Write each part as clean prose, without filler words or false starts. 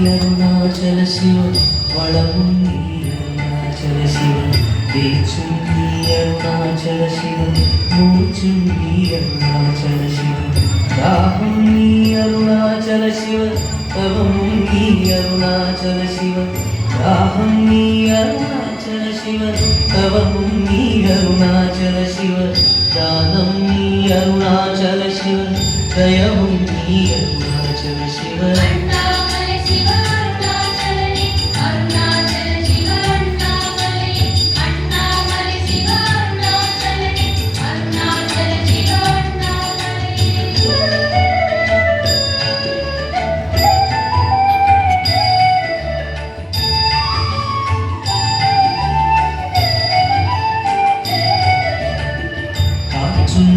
அருணாச்சல சிவ வளமும் நீ அருணாச்சல சிவ பேச்சும் நீ அருணாச்சல சிவ மூச்சும் நீ அருணாச்சல சிவ தாகம் நீ அருணாச்சல சிவ தவமும் நீ அருணாச்சல சிவ தாகம் நீ அருணாச்சல சிவ தவமும் நீ அருணாச்சல சிவ தானம் நீ அருணாச்சல சிவ தயவும் நீ அருணாச்சல சிவ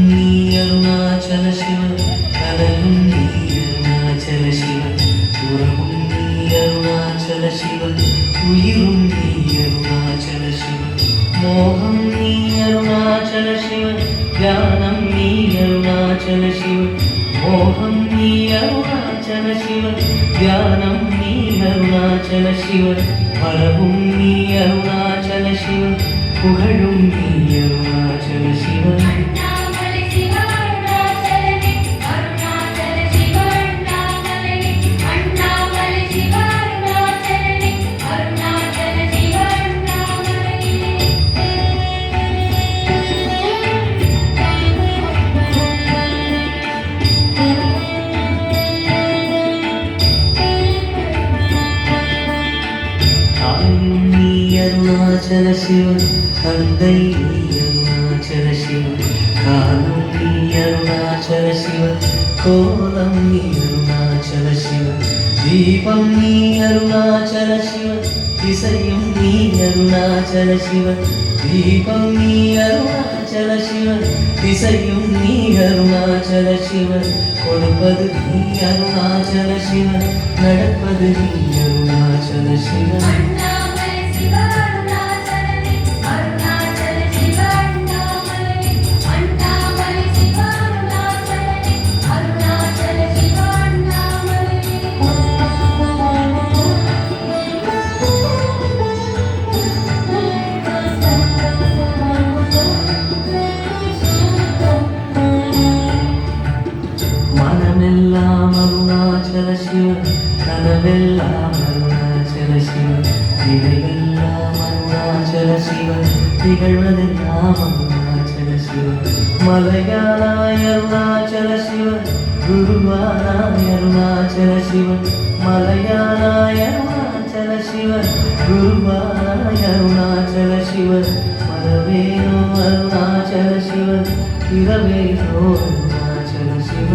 நீ அருணாச்சல சிவ கனலும் நீ அருணாச்சல சிவ உறவும் நீ அருணாச்சல சிவ உயிரும் நீ அருணாச்சல சிவ மோகம் நீ அருணாச்சல சிவ தியானம் நீ அருணாச்சல சிவ மோகம் நீ அருணாச்சல சிவ தியானம் நீ அருணாச்சல சிவ பரவும் நீ அருணாச்சல சிவ புகழும் நீ அருணாச்சல சிவ அருணாச்சல சிவ தந்தை நீ அருணாச்சல சிவ காலம் நீ அருணாச்சல சிவ கோலம் நீ அருணாச்சல சிவ தீபம் நீ அருணாச்சல சிவ திசையும் நீ அருணாச்சல சிவ தீபம் நீ அருணாச்சல சிவ திசையும் நீ அருணாச்சல சிவ கொடுப்பது நீ அருணாச்சல சிவ நடப்பது நீ அருணாச்சல சிவ மனமெல்லாம் அருணாச்சல சிவ கனவெல்லாம் அருணாச்சல சிவ நினைவெல்லாம் அருணாச்சல சிவ திகழ்வதெல்லாம் அருணாச்சல சிவ மலையாளாய் அருணாச்சல சிவ குருவானாய் அருணாச்சல சிவ மலையாளாய் அருணாச்சல சிவ குருவானாய் அருணாச்சல சிவ மரவேணோ அருணாச்சல சிவ இரவேணோ அருணாச்சல சிவ